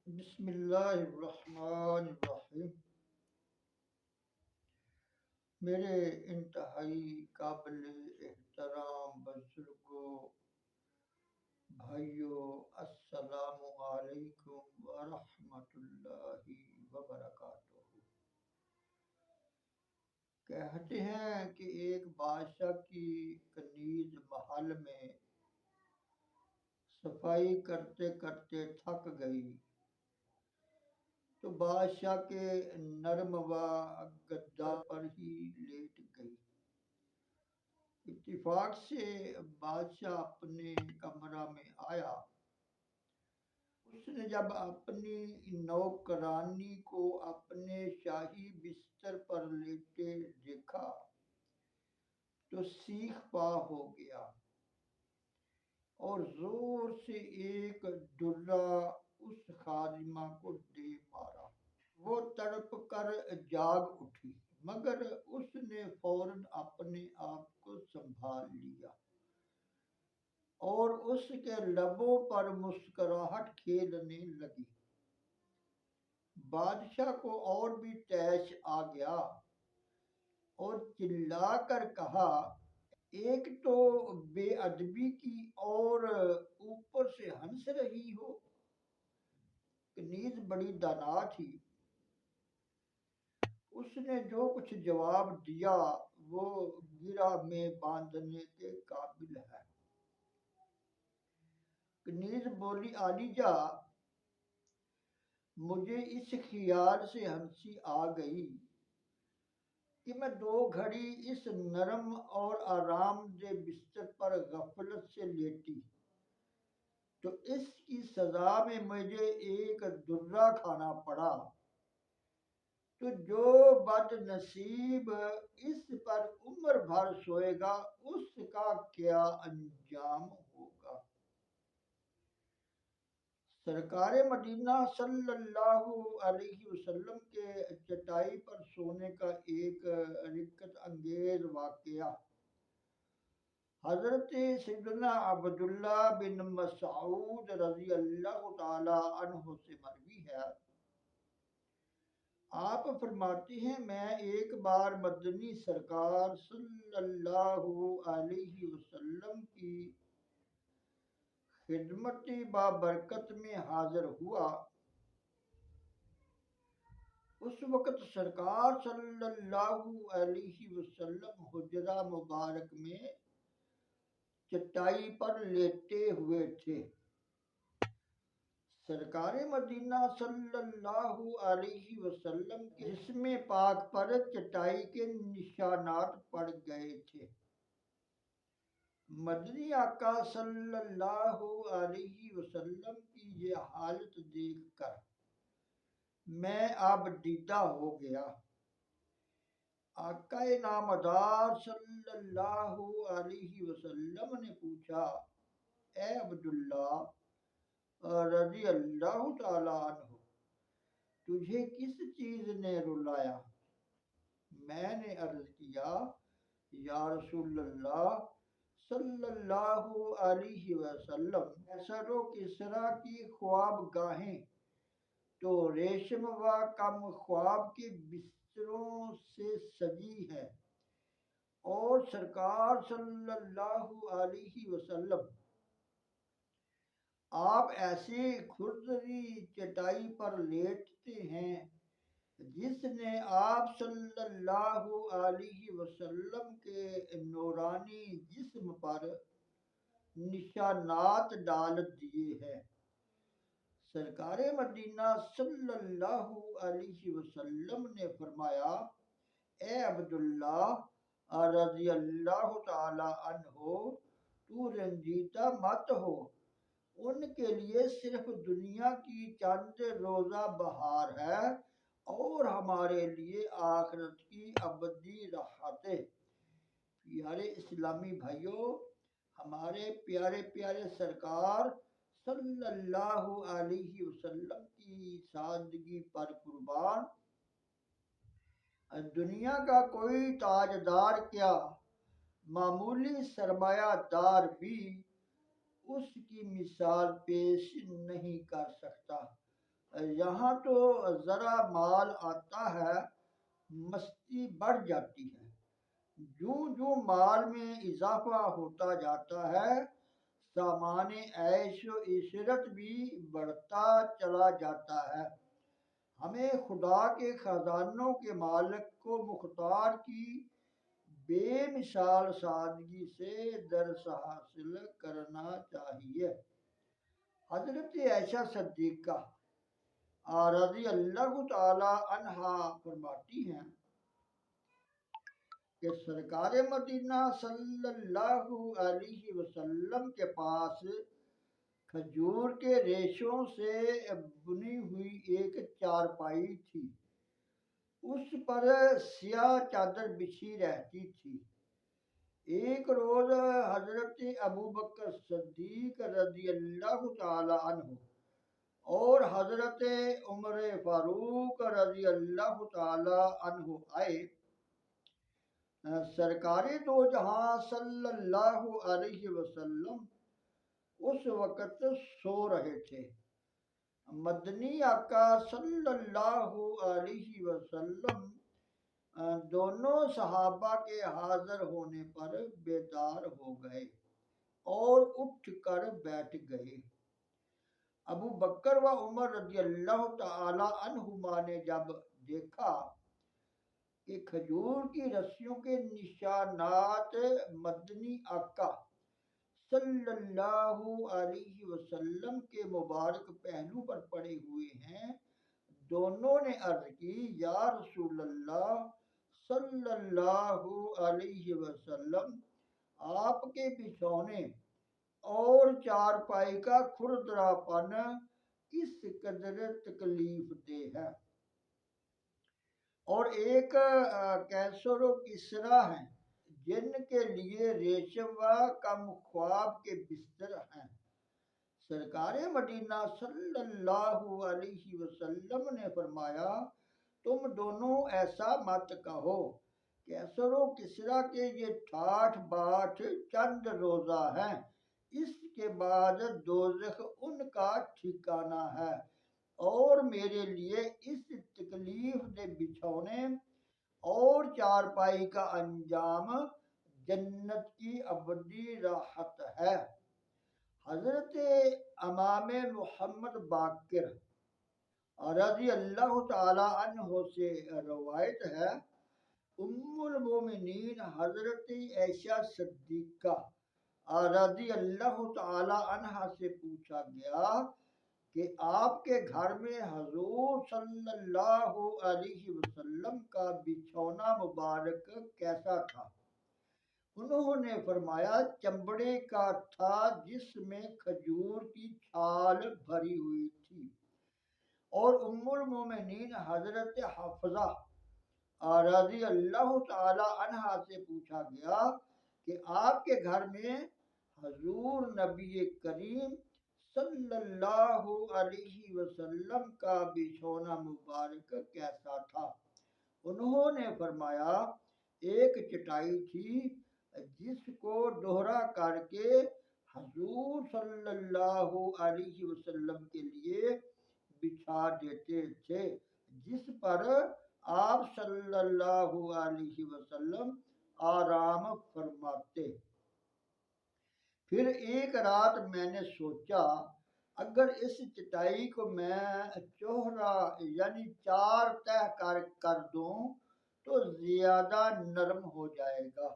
بسم اللہ الرحمن الرحیم۔ میرے انتہائی قابل احترام بزرگوں، بھائیوں، السلام علیکم ورحمۃ اللہ وبرکاتہ۔ کہتے ہیں کہ ایک بادشاہ کی کنیز محل میں صفائی کرتے کرتے تھک گئی تو بادشاہ کے نرم و گدا پر ہی لیٹ گئی۔ اتفاق سے بادشاہ اپنے کمرہ میں آیا۔ اس نے جب اپنی نوکرانی کو اپنے شاہی بستر پر لیٹے دیکھا تو سیخ پا ہو گیا اور زور سے ایک ڈرا اس خادمہ کو دے مارا۔ وہ تڑپ کر جاگ اٹھی، مگر اس نے فوراً اپنے آپ کو سنبھال لیا اور اس کے لبوں پر مسکراہٹ کھیلنے لگی۔ بادشاہ کو اور بھی طیش آ گیا اور چلا کر کہا، ایک تو بے ادبی کی اور اوپر سے ہنس رہی ہو۔ کنیز بڑی دانا تھی، اس نے جو کچھ جواب دیا وہ گرہ میں باندھنے کے قابل ہے۔ کنیز بولی، عالی جا، مجھے اس خیال سے ہنسی آ گئی کہ میں 2 گھڑی اس نرم اور آرام دہ بستر پر غفلت سے لیٹی تو اس کی سزا میں مجھے ایک درہ کھانا پڑا، تو جو بد نصیب اس پر عمر بھر سوئے گا اس کا کیا انجام ہوگا۔ سرکار مدینہ صلی اللہ علیہ وسلم کے چٹائی پر سونے کا ایک رکت انگیز واقعہ حضرت سیدنا عبداللہ بن مسعود رضی اللہ تعالی عنہ سے مروی ہے۔ آپ فرماتے ہیں، میں ایک بار مدنی سرکار صلی اللہ علیہ وسلم کی خدمت بابرکت میں حاضر ہوا۔ اس وقت سرکار صلی اللہ علیہ وسلم حجرہ مبارک میں چٹائی پر لیٹے ہوئے تھے۔ سرکار مدینہ صلی اللہ علیہ وسلم کے جسم پاک پر چٹائی کے نشانات پڑ گئے تھے۔ مدنی آقا صلی اللہ علیہ وسلم کی یہ حالت دیکھ کر میں اب دیدہ ہو گیا۔ آقا نامدار صلی اللہ علیہ وسلم نے پوچھا، اے عبداللہ رضی اللہ تعالی عنہ، تجھے کس چیز نے رلایا؟ میں نے عرض کیا، یا رسول اللہ صلی اللہ علیہ وسلم، کیسر و کسریٰ کی خواب گاہیں تو ریشم و کم خواب کے بستروں سے سجی ہے، اور سرکار صلی اللہ علیہ وسلم آپ ایسی کھردری چٹائی پر لیٹتے ہیں جس نے آپ صلی اللہ علیہ وسلم کے نورانی جسم پر نشانات ڈال دیے ہیں۔ سرکار مدینہ صلی اللہ علیہ وسلم نے فرمایا، اے عبداللہ رضی اللہ تعالی عنہ، تو رنجیدہ مت ہو، ان کے لیے صرف دنیا کی چند روزہ بہار ہے اور ہمارے لیے آخرت کی ابدی راحت ہے۔ پیارے اسلامی بھائیوں، ہمارے پیارے پیارے سرکار صلی اللہ علیہ وسلم کی سادگی پر قربان، دنیا کا کوئی تاجدار کیا، معمولی سرمایہ دار بھی اس کی مثال پیش نہیں کر سکتا۔ یہاں تو ذرا مال آتا ہے مستی بڑھ جاتی ہے، جوں جوں مال میں اضافہ ہوتا جاتا ہے سامان عیش و عشرت بھی بڑھتا چلا جاتا ہے۔ ہمیں خدا کے خزانوں کے مالک کو مختار کی بے مثال سادگی سے درس حاصل کرنا چاہیے۔ حضرت عائشہ صدیقہ رضی اللہ تعالی عنہا فرماتی ہیں کہ سرکار مدینہ صلی اللہ علیہ وسلم کے پاس کھجور کے ریشوں سے بنی ہوئی ایک چارپائی تھی، اس پر سیاہ چادر بچھی رہتی تھی۔ ایک روز حضرت ابوبکر صدیق رضی اللہ تعالی عنہ اور حضرت عمر فاروق رضی اللہ تعالی عنہ آئے۔ سرکار دو جہاں صلی اللہ علیہ وسلم اس وقت سو رہے تھے۔ مدنی آقا صلی اللہ علیہ وسلم دونوں صحابہ کے حاضر ہونے پر بیدار ہو گئے اور اٹھ کر بیٹھ گئے۔ ابو بکر و عمر رضی اللہ تعالی عنہما نے جب دیکھا کہ کھجور کی رسیوں کے نشانات مدنی آقا صلی اللہ علیہ وسلم کے مبارک پہلو پر پڑے ہوئے ہیں، دونوں نے عرض کی، یا رسول اللہ صلی اللہ علیہ وسلم، آپ کے بچھونے اور چارپائی کا کھردرا پن کس قدر تکلیف دہ ہے، اور ایک کیسر و کسرا ہیں جن کے لیے ریشم و کم خواب کے بستر ہیں۔ سرکار مدینہ صلی اللہ علیہ وسلم نے فرمایا، تم دونوں ایسا مت کہو، کیسر و کسرا کے یہ ٹھاٹھ باٹھ چند روزہ ہیں، اس کے بعد دوزخ ان کا ٹھکانہ ہے، اور میرے لیے اس تکلیف دہ بچھونے اور چارپائی کا انجام جنت کی ابدی راحت ہے۔ حضرت امام محمد باقر رضی اللہ تعالی عنہ سے روایت ہے، ام المومنین حضرت عائشہ صدیقہ رضی اللہ تعالی عنہ سے پوچھا گیا کہ آپ کے گھر میں حضور صلی اللہ علیہ وسلم کا بچھونا مبارک کیسا تھا؟ انہوں نے فرمایا، چمڑے کا تھا جس میں کھجور کی چھال بھری ہوئی تھی۔ اور ام المومنین حضرت حفصہ رضی اللہ تعالی عنہا سے پوچھا گیا کہ آپ کے گھر میں حضور نبی کریم صلی اللہ علیہ وسلم کا بچھونا مبارک کیسا تھا؟ انہوں نے فرمایا، ایک چٹائی تھی جس کو دوہرا کر کے حضور صلی اللہ علیہ وسلم کے لیے بچھا دیتے تھے، جس پر آپ صلی اللہ علیہ وسلم آرام فرماتے۔ پھر ایک رات میں نے سوچا، اگر اس چٹائی کو میں چوہرا یعنی چار تہہ کر دوں تو زیادہ نرم ہو جائے گا،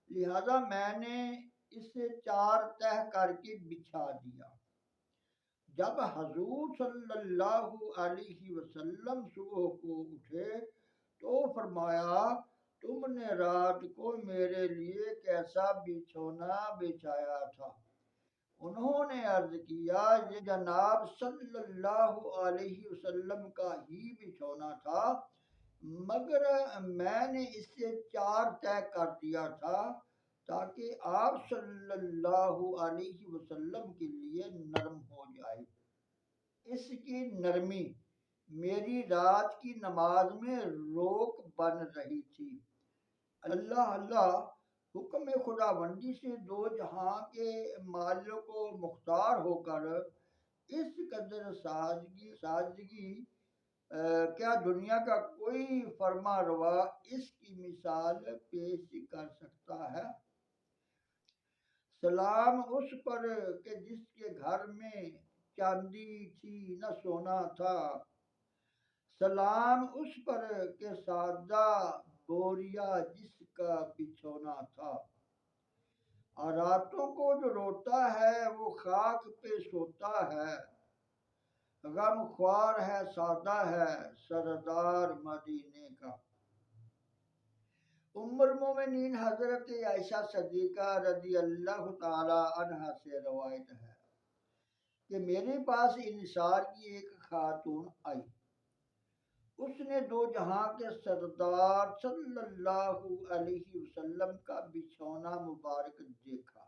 لہذا میں نے اسے چار تہہ کر کے بچھا دیا۔ جب حضور صلی اللہ علیہ وسلم صبح کو اٹھے تو فرمایا، تم نے رات کو میرے لیے کیسا بچھونا بچھایا تھا؟ انہوں نے عرض کیا، یہ جناب صلی اللہ علیہ وسلم کا ہی بچھونا تھا، مگر میں نے اسے چار تہہ کر دیا تھا تاکہ آپ صلی اللہ علیہ وسلم کے لیے نرم ہو جائے۔ اس کی نرمی میری رات کی نماز میں روک بن رہی تھی۔ اللہ اللہ حکم خداوندی سے دو جہاں کے مالک و مختار ہو کر اس قدر سادگی کیا دنیا کا کوئی فرما روا اس کی مثال پیش کر سکتا ہے؟ سلام اس پر کہ جس کے گھر میں چاندی تھی نہ سونا تھا، سلام اس پر کہ سادہ بوریا جس کا بچھونا تھا، اور راتوں کو جو روتا ہے وہ خاک پہ سوتا ہے، غم خوار ہے سادہ ہے سردار مدینے کا۔ ام المومنین حضرت عائشہ صدیقہ رضی اللہ تعالی عنہا سے روایت ہے کہ میرے پاس انصار کی ایک خاتون آئی، اس نے دو جہاں کے سردار صلی اللہ علیہ وسلم کا بچھونا مبارک دیکھا،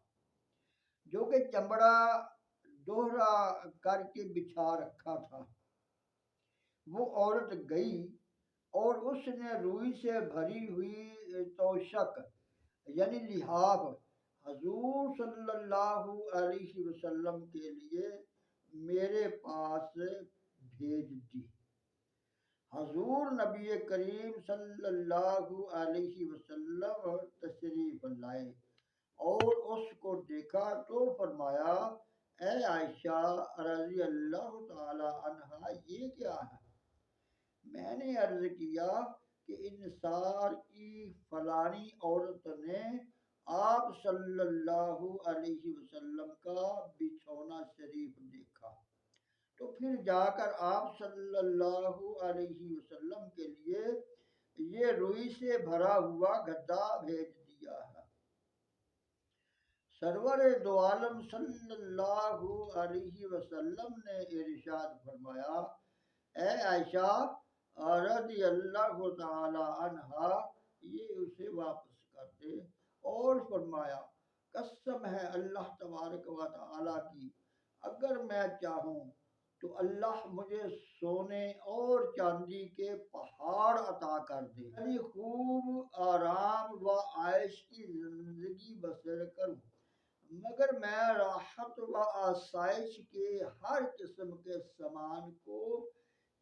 جو کہ چمڑا دوہرا کر کے بچھا رکھا تھا۔ وہ عورت گئی اور اس نے روئی سے بھری ہوئی توشک یعنی لحاف حضور صلی اللہ علیہ وسلم کے لیے میرے پاس بھیج دی۔ حضور نبی کریم صلی اللہ علیہ وسلم تشریف لائے اور اس کو دیکھا تو فرمایا، اے عائشہ رضی اللہ تعالی عنہا، یہ کیا ہے؟ میں نے عرض کیا کہ انصار کی فلانی عورت نے آپ صلی اللہ علیہ وسلم کا بچھونا شریف دیکھا، تو پھر جا کر آپ صلی اللہ علیہ وسلم کے لیے یہ روئی سے بھرا ہوا گدا بھیج دیا ہے۔ سرور دو عالم صلی اللہ علیہ وسلم نے ارشاد فرمایا، اے عائشہ رضی اللہ تعالی عنہا، یہ اسے واپس کر دے، اور فرمایا، قسم ہے اللہ تبارک و تعالی کی، اگر میں چاہوں تو اللہ مجھے سونے اور چاندی کے پہاڑ عطا کر دے، یعنی خوب آرام و عائش کی زندگی بسر کروں، مگر میں راحت و آسائش کے ہر قسم کے سامان کو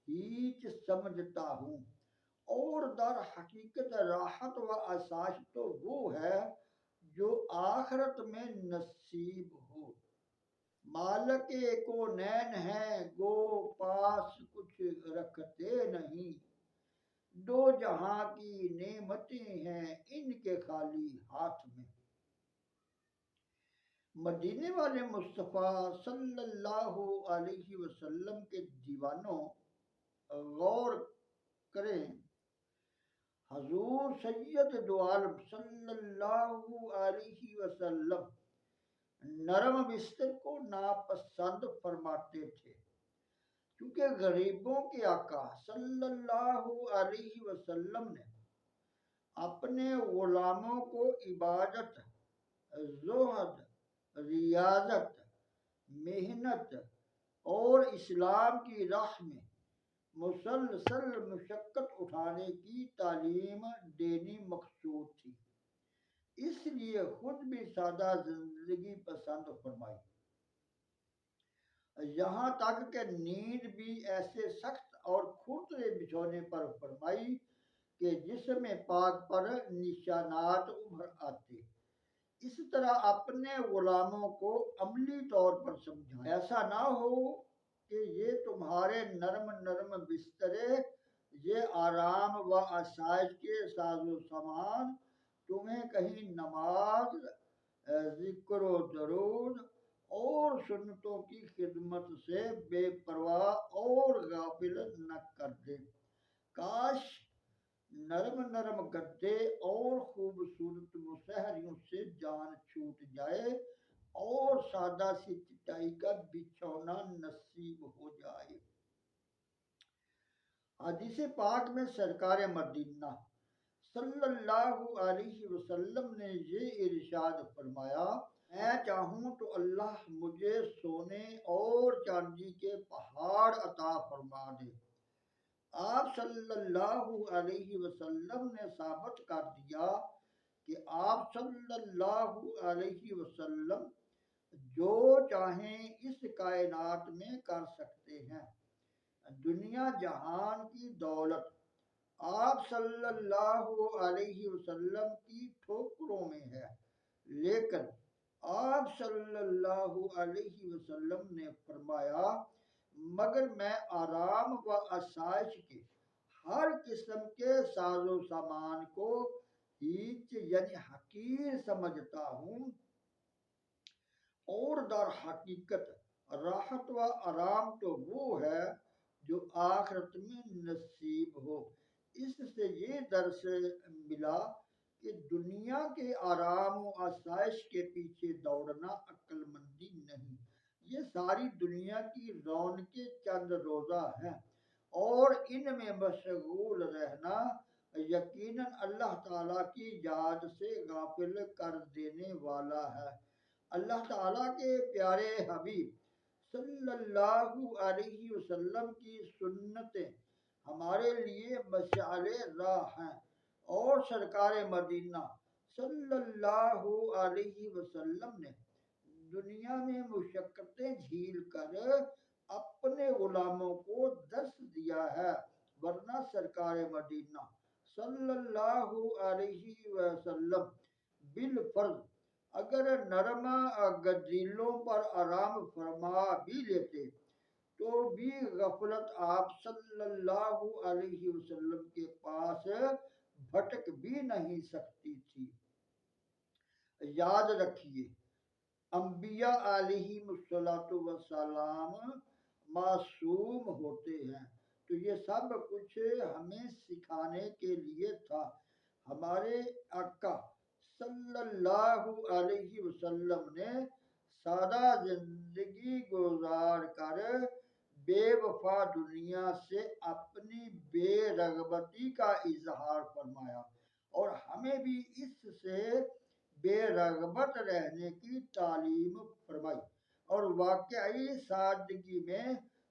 ہیچ سمجھتا ہوں، اور در حقیقت راحت و آسائش تو وہ ہے جو آخرت میں نصیب ہو۔ مالک کونین ہیں گو پاس کچھ رکھتے نہیں، دو جہاں کی نعمتیں ہیں ان کے خالی ہاتھ میں۔ مدینے والے مصطفیٰ صلی اللہ علیہ وسلم کے دیوانوں، غور کریں، حضور سید دو عالم صلی اللہ علیہ وسلم نرم بستر کو ناپسند فرماتے تھے، کیونکہ غریبوں کے آقا صلی اللہ علیہ وسلم نے اپنے غلاموں کو عبادت، زہد، ریاضت، محنت اور اسلام کی راہ میں مسلسل مشقت اٹھانے کی تعلیم دینی مقصود تھی، اس لیے خود بھی سادہ زندگی پسند فرمائی، یہاں تک کہ نیند بھی ایسے سخت اور کھوٹے بچھونے پر فرمائی کہ جسم پاک پر نشانات ابھر آتے۔ اس طرح اپنے غلاموں کو عملی طور پر سمجھا، ایسا نہ ہو کہ یہ تمہارے نرم بسترے، یہ آرام و آسائش کے ساز و سامان تمہیں کہیں نماز، ذکر و درود اور سنتوں کی خدمت سے بے پرواہ اور غافل نہ کر دے۔ کاش نرم گدے اور خوبصورت مسہریوں سے جان چھوٹ جائے اور سادہ سی چٹائی کا بچھونا نصیب ہو جائے۔ حدیث پاک میں سرکار مدینہ صلی اللہ علیہ وسلم نے یہ ارشاد فرمایا، میں چاہوں تو اللہ مجھے سونے اور چاندی کے پہاڑ عطا فرما دے۔ آپ صلی اللہ علیہ وسلم نے ثابت کر دیا کہ آپ صلی اللہ علیہ وسلم جو چاہیں اس کائنات میں کر سکتے ہیں۔ دنیا جہان کی دولت آپ صلی اللہ علیہ وسلم کی ٹھوکروں میں ہے، لیکن آپ صلی اللہ علیہ وسلم نے فرمایا مگر میں آرام و آسائش کے ہر قسم کے ساز و سامان کو ہیچ یعنی حقیر سمجھتا ہوں، اور در حقیقت راحت و آرام تو وہ ہے جو آخرت میں نصیب ہو۔ اس سے یہ درس ملا کہ دنیا کے آرام و آسائش کے پیچھے دوڑنا عقل مندی نہیں، یہ ساری دنیا کی رونقیں چند روزہ ہیں، اور ان میں مشغول رہنا یقیناً اللہ تعالیٰ کی یاد سے غافل کر دینے والا ہے۔ اللہ تعالیٰ کے پیارے حبیب صلی اللہ علیہ وسلم کی سنتیں ہمارے لیے مشعل راہ ہیں، اور سرکار مدینہ صلی اللہ علیہ وسلم نے دنیا میں مشقتیں جھیل کر اپنے غلاموں کو درس دیا ہے، ورنہ سرکار مدینہ صلی اللہ علیہ وسلم بالفرض اگر نرم گدیلوں پر آرام فرما بھی لیتے تو بھی غفلت آپ صلی اللہ علیہ وسلم کے پاس بھٹک بھی نہیں سکتی تھی۔ یاد رکھیے انبیاء علیہ السلام معصوم ہوتے ہیں، تو یہ سب کچھ ہمیں سکھانے کے لیے تھا۔ ہمارے آقا صلی اللہ علیہ وسلم نے سادہ زندگی گزار کر بے وفا دنیا سے اپنی بے رغبتی کا اظہار فرمایا، اور ہمیں بھی اس سے بے رغبت رہنے کی تعلیم فرمائی، اور واقعی سادگی میں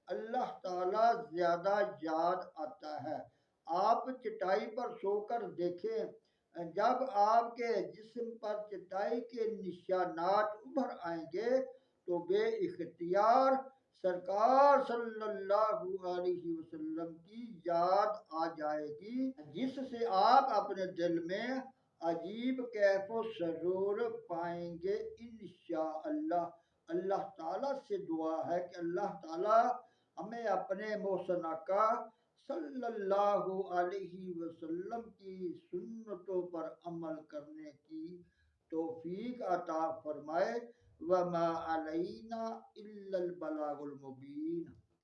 اللہ تعالیٰ زیادہ یاد آتا ہے۔ آپ چٹائی پر سو کر دیکھیں، جب آپ کے جسم پر چٹائی کے نشانات ابھر آئیں گے تو بے اختیار سرکار صلی اللہ علیہ وسلم کی یاد آ جائے گی، جس سے آپ اپنے دل میں عجیب کیف و سرور پائیں گے انشاءاللہ۔ اللہ تعالیٰ سے دعا ہے کہ اللہ تعالیٰ ہمیں اپنے محسن آقا صلی اللہ علیہ وسلم کی سنتوں پر عمل کرنے کی توفیق عطا فرمائے۔ وما علینا الا البلاغ المبین۔